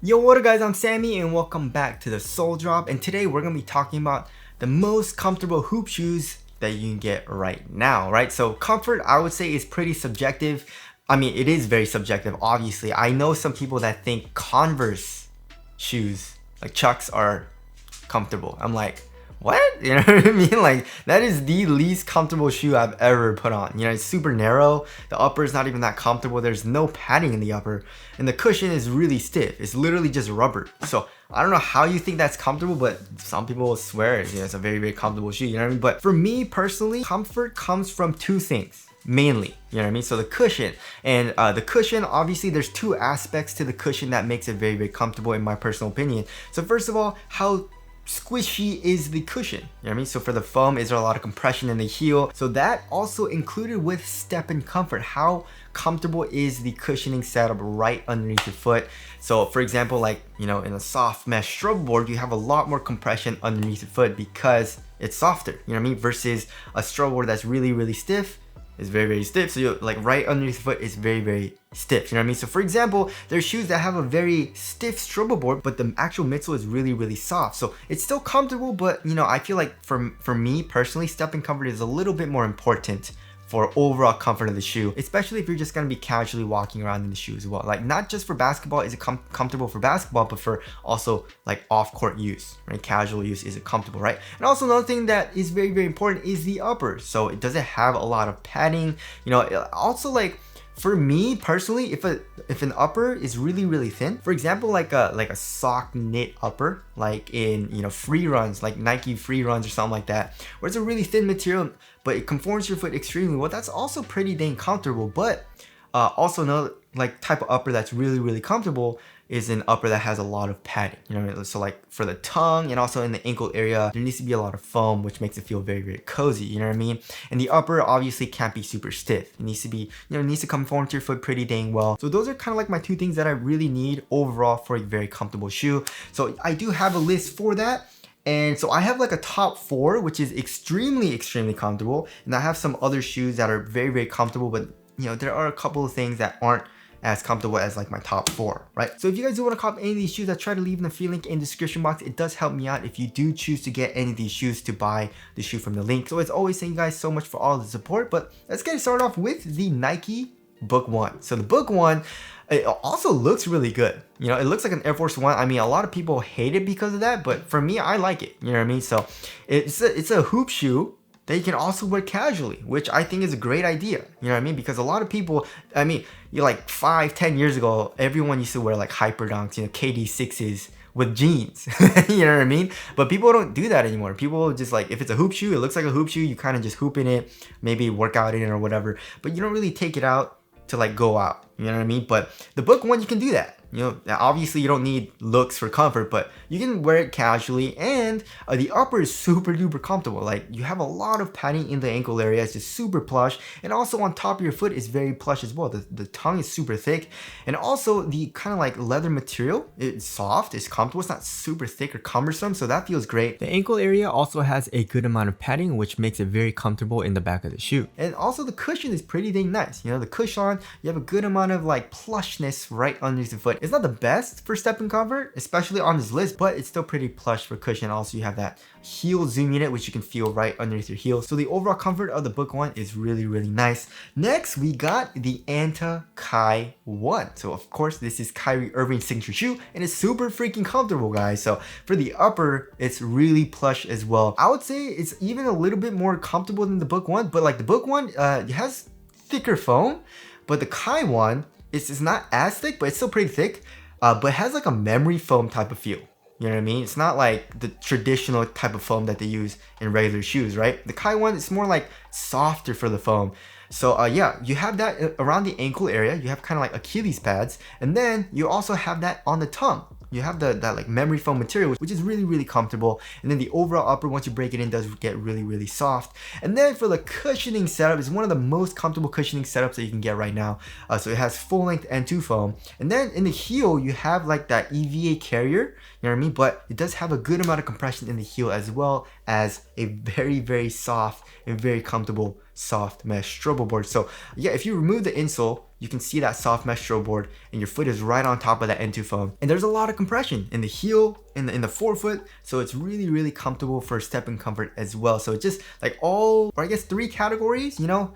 Yo, what up guys, I'm Sammy and welcome back to the Soul Drop, and today we're gonna be talking about the most comfortable hoop shoes that you can get right now, right? So comfort, I would say, is pretty subjective. I mean, it is very subjective, obviously. I know some people that think Converse shoes, like Chucks, are comfortable. I'm like, what? You know what I mean? Like, that is the least comfortable shoe I've ever put on. You know, it's super narrow. The upper is not even that comfortable. There's no padding in the upper. And the cushion is really stiff. It's literally just rubber. So I don't know how you think that's comfortable, but some people swear it's a very, very comfortable shoe. You know what I mean? But for me personally, comfort comes from two things. Mainly, you know what I mean? So the cushion, and the cushion, obviously there's two aspects to the cushion that makes it very, very comfortable in my personal opinion. So first of all, how squishy is the cushion, you know what I mean? So for the foam, is there a lot of compression in the heel? So that also included with step and comfort. How comfortable is the cushioning setup right underneath your foot? So for example, like, you know, in a soft mesh stroke board, you have a lot more compression underneath your foot because it's softer, you know what I mean? Versus a stroke board that's really, really stiff. Is very, very stiff. So you're like right underneath the foot is very, very stiff. You know what I mean? So for example, there's shoes that have a very stiff strobel board, but the actual midsole is really, really soft. So it's still comfortable, but you know, I feel like for me personally, step and comfort is a little bit more important for overall comfort of the shoe, especially if you're just going to be casually walking around in the shoe as well. Like, not just for basketball is it comfortable for basketball, but for also like off-court use, right? Casual use, is it comfortable, right? And also another thing that is very, very important is the upper. So it doesn't have a lot of padding, you know. Also, like, for me personally, if an upper is really, really thin, for example, like a sock knit upper, like in, you know, free runs, like Nike free runs or something like that, where it's a really thin material, but it conforms to your foot extremely well, that's also pretty dang comfortable. But also another like type of upper that's really, really comfortable is an upper that has a lot of padding, you know. So like for the tongue and also in the ankle area, there needs to be a lot of foam, which makes it feel very, very cozy, you know what I mean? And the upper obviously can't be super stiff. It needs to be, you know, it needs to conform to your foot pretty dang well. So those are kind of like my two things that I really need overall for a very comfortable shoe. So I do have a list for that. And so I have like a top 4, which is extremely, extremely comfortable. And I have some other shoes that are very, very comfortable, but you know, there are a couple of things that aren't as comfortable as like my top 4, right? So if you guys do want to cop any of these shoes, I try to leave in the free link in the description box. It does help me out if you do choose to get any of these shoes to buy the shoe from the link. So as always, thank you guys so much for all the support, but let's get started off with the Nike Book 1. So the Book 1, it also looks really good. You know, it looks like an Air Force 1. I mean, a lot of people hate it because of that, but for me, I like it. You know what I mean? So it's a hoop shoe that you can also wear casually, which I think is a great idea. You know what I mean? Because a lot of people, I mean, you're like 5-10 years ago, everyone used to wear like hyper dunks, you know, KD6s with jeans. You know what I mean? But people don't do that anymore. People just like, if it's a hoop shoe, it looks like a hoop shoe, you kind of just hoop in it, maybe work out in it or whatever, but you don't really take it out to like go out. You know what I mean? But the Book 1, you can do that. You know, obviously you don't need looks for comfort, but you can wear it casually, and the upper is super duper comfortable. Like, you have a lot of padding in the ankle area. It's just super plush, and also on top of your foot is very plush as well. The tongue is super thick, and also the kind of like leather material, it's soft, it's comfortable, it's not super thick or cumbersome, so that feels great. The ankle area also has a good amount of padding, which makes it very comfortable in the back of the shoe. And also the cushion is pretty dang nice. You know, the cushion, you have a good amount of like plushness right underneath the foot. It's not the best for step and comfort, especially on this list, but it's still pretty plush for cushion. Also, you have that heel zoom unit, which you can feel right underneath your heel. So the overall comfort of the Book 1 is really, really nice. Next, we got the Anta Kai 1. So of course, this is Kyrie Irving's signature shoe, and it's super freaking comfortable, guys. So for the upper, it's really plush as well. I would say it's even a little bit more comfortable than the Book 1, but like the Book 1, it has thicker foam, but the Kai 1, it's not as thick, but it's still pretty thick. But it has like a memory foam type of feel. You know what I mean? It's not like the traditional type of foam that they use in regular shoes, right? The Kai 1, it's more like softer for the foam. So yeah, you have that around the ankle area. You have kind of like Achilles pads, and then you also have that on the tongue. You have that like memory foam material, which is really, really comfortable. And then the overall upper, once you break it in, does get really, really soft. And then for the cushioning setup, it's one of the most comfortable cushioning setups that you can get right now. So it has full length and 2 foam. And then in the heel, you have like that EVA carrier, you know what I mean? But it does have a good amount of compression in the heel as well as a very soft and very comfortable soft mesh strobo board. So yeah, if you remove the insole, you can see that soft mesh strobo board and your foot is right on top of that N2 foam. And there's a lot of compression in the heel, in the forefoot. So it's really comfortable for step and comfort as well. So it's just like all, or I guess 3 categories, you know,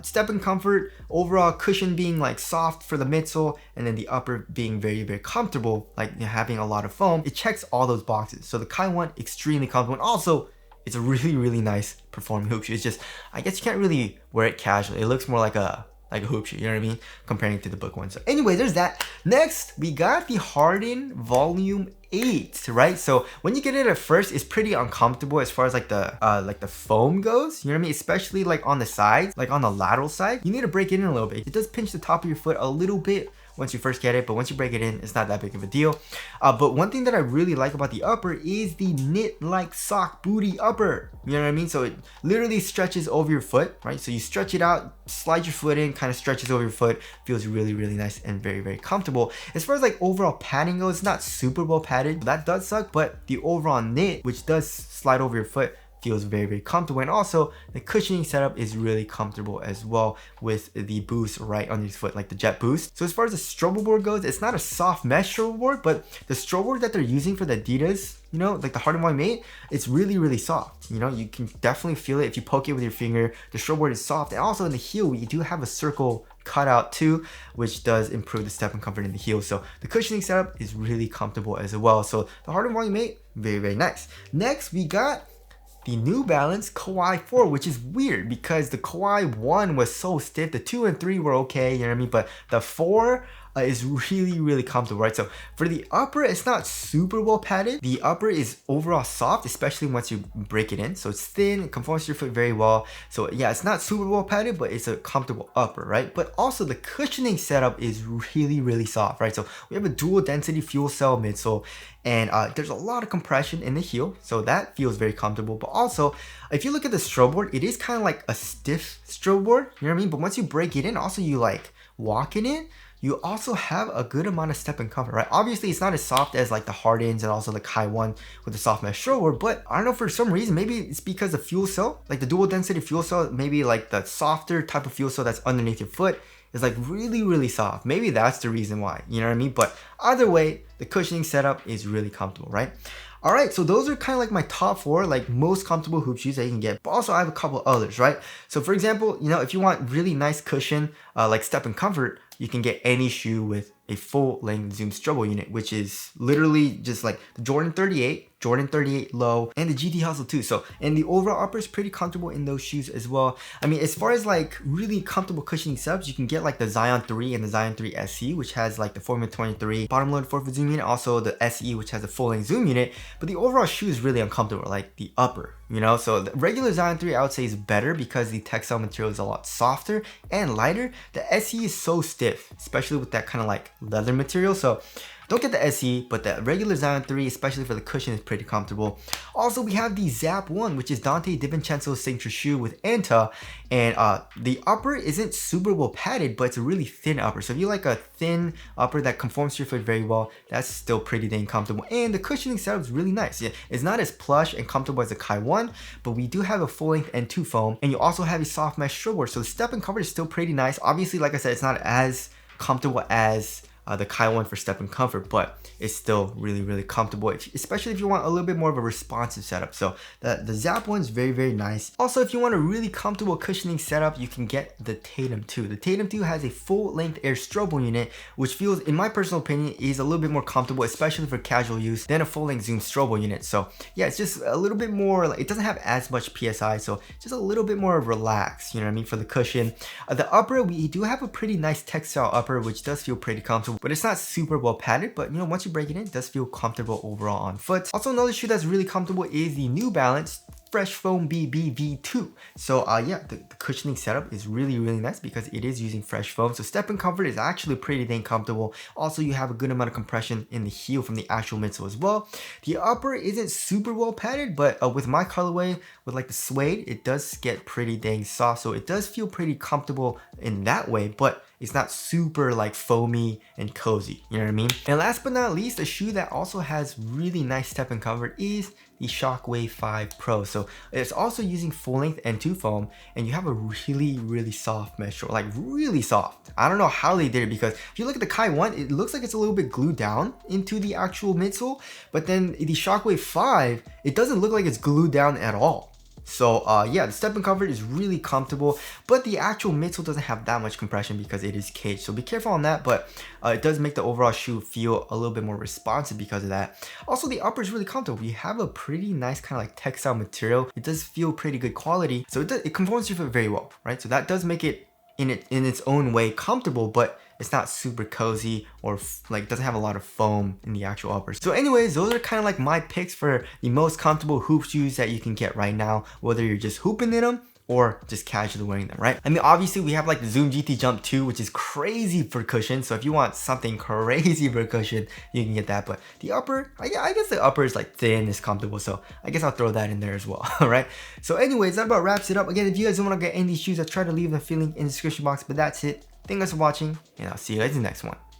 step and comfort, overall cushion being like soft for the midsole, and then the upper being very comfortable, like having a lot of foam. It checks all those boxes. So the Kai 1, extremely comfortable. And also, it's a really nice performing hoop shoe. It's just, I guess you can't really wear it casually. It looks more like a hoop shoe, you know what I mean? Comparing it to the book one. So anyway, there's that. Next, we got the Harden Volume 8, right? So when you get it at first, it's pretty uncomfortable as far as like the foam goes, you know what I mean? Especially like on the sides, like on the lateral side, you need to break it in a little bit. It does pinch the top of your foot a little bit once you first get it, but once you break it in, it's not that big of a deal. But one thing that I really like about the upper is the knit-like sock booty upper. You know what I mean? So it literally stretches over your foot, right? So you stretch it out, slide your foot in, kind of stretches over your foot, feels really nice and very comfortable. As far as like overall padding goes, it's not super well padded. That does suck, but the overall knit, which does slide over your foot, feels very comfortable. And also the cushioning setup is really comfortable as well, with the boost right on your foot, like the jet boost. So as far as the strobo board goes, it's not a soft mesh strobo board, but the strobo board that they're using for the Adidas, you know, like the Harden Volume 8, it's really soft. You know, you can definitely feel it if you poke it with your finger. The strobo board is soft. And also in the heel, we do have a circle cutout too, which does improve the step and comfort in the heel. So the cushioning setup is really comfortable as well. So the Harden Volume 8, very nice. Next, we got the New Balance Kawhi 4, which is weird because the Kawhi 1 was so stiff. The 2 and 3 were okay, you know what I mean? But the 4 is really comfortable, right? So for the upper, it's not super well padded. The upper is overall soft, especially once you break it in. So it's thin, it conforms to your foot very well. So yeah, it's not super well padded, but it's a comfortable upper, right? But also the cushioning setup is really soft, right? So we have a dual density fuel cell midsole, and there's a lot of compression in the heel, so that feels very comfortable. But also, if you look at the strobo board, it is kind of like a stiff strobo board, you know what I mean? But once you break it in, also you like walk in it, you also have a good amount of step and comfort, right? Obviously, it's not as soft as like the Hardens and also the Kai 1 with the soft mesh strobo board, but I don't know, for some reason, maybe it's because the fuel cell, like the dual density fuel cell, maybe like the softer type of fuel cell that's underneath your foot is like really soft. Maybe that's the reason why, you know what I mean? But either way, the cushioning setup is really comfortable, right? All right, so those are kind of like my top 4 like most comfortable hoop shoes that you can get. But also I have a couple others, right? So for example, you know, if you want really nice cushion, like step and comfort, you can get any shoe with a full length Zoom strobo unit, which is literally just like the Jordan 38, Jordan 38 low, and the GT Hustle too. So, and the overall upper is pretty comfortable in those shoes as well. I mean, as far as like really comfortable cushioning setups, you can get like the Zion 3 and the Zion 3 SE, which has like the 4x23 bottom loaded 4-foot zoom unit, also the SE, which has a full length zoom unit. But the overall shoe is really uncomfortable, like the upper, you know? So the regular Zion 3 I would say is better because the textile material is a lot softer and lighter. The SE is so stiff, especially with that kind of like leather material. So don't get the SE, but the regular Zion 3, especially for the cushion, is pretty comfortable. Also, we have the Zap 1, which is Dante DiVincenzo's signature shoe with Anta. And the upper isn't super well padded, but it's a really thin upper. So if you like a thin upper that conforms to your foot very well, that's still pretty dang comfortable. And the cushioning setup is really nice. Yeah, it's not as plush and comfortable as the Kai 1, but we do have a full-length N2 foam. And you also have a soft mesh strobo board. So the step and comfort is still pretty nice. Obviously, like I said, it's not as comfortable as the Kai 1 for step and comfort, but it's still really comfortable, especially if you want a little bit more of a responsive setup. So the Zap 1 is very nice. Also, if you want a really comfortable cushioning setup, you can get the Tatum 2. The Tatum 2 has a full-length Air Strobo unit, which feels, in my personal opinion, is a little bit more comfortable, especially for casual use, than a full-length Zoom Strobo unit. So yeah, it's just a little bit more, like, it doesn't have as much PSI, so just a little bit more relaxed, you know what I mean, for the cushion. The upper, we do have a pretty nice textile upper, which does feel pretty comfortable, but it's not super well padded. But you know, once you break it in, it does feel comfortable overall on foot. Also, another shoe that's really comfortable is the New Balance Fresh Foam BB V2. So yeah, the cushioning setup is really nice because it is using fresh foam. So step and comfort is actually pretty dang comfortable. Also, you have a good amount of compression in the heel from the actual midsole as well. The upper isn't super well padded, but with my colorway, with like the suede, it does get pretty dang soft. So it does feel pretty comfortable in that way, but it's not super like foamy and cozy, you know what I mean? And last but not least, a shoe that also has really nice step and comfort is the Shockwave 5 Pro. So it's also using full length N2 foam, and you have a really soft mesh, like really soft. I don't know how they did it, because if you look at the Kai 1, it looks like it's a little bit glued down into the actual midsole, but then the Shockwave 5, it doesn't look like it's glued down at all. So yeah, the step and comfort is really comfortable, but the actual midsole doesn't have that much compression because it is caged. So be careful on that, but it does make the overall shoe feel a little bit more responsive because of that. Also, the upper is really comfortable. You have a pretty nice kind of like textile material. It does feel pretty good quality. So it conforms to your foot very well, right? So that does make it in its own way comfortable, but it's not super cozy or like doesn't have a lot of foam in the actual uppers. So anyways, those are kind of like my picks for the most comfortable hoop shoes that you can get right now, whether you're just hooping in them or just casually wearing them, right? I mean, obviously we have like the Zoom GT Jump 2, which is crazy for cushion. So if you want something crazy for cushion, you can get that. But the upper, I guess the upper is like thin, is comfortable. So I guess I'll throw that in there as well, all right? So anyways, that about wraps it up. Again, if you guys don't want to get any of these shoes, I'll try to leave the link in the description box, but that's it. Thank you guys for watching, and I'll see you guys in the next one.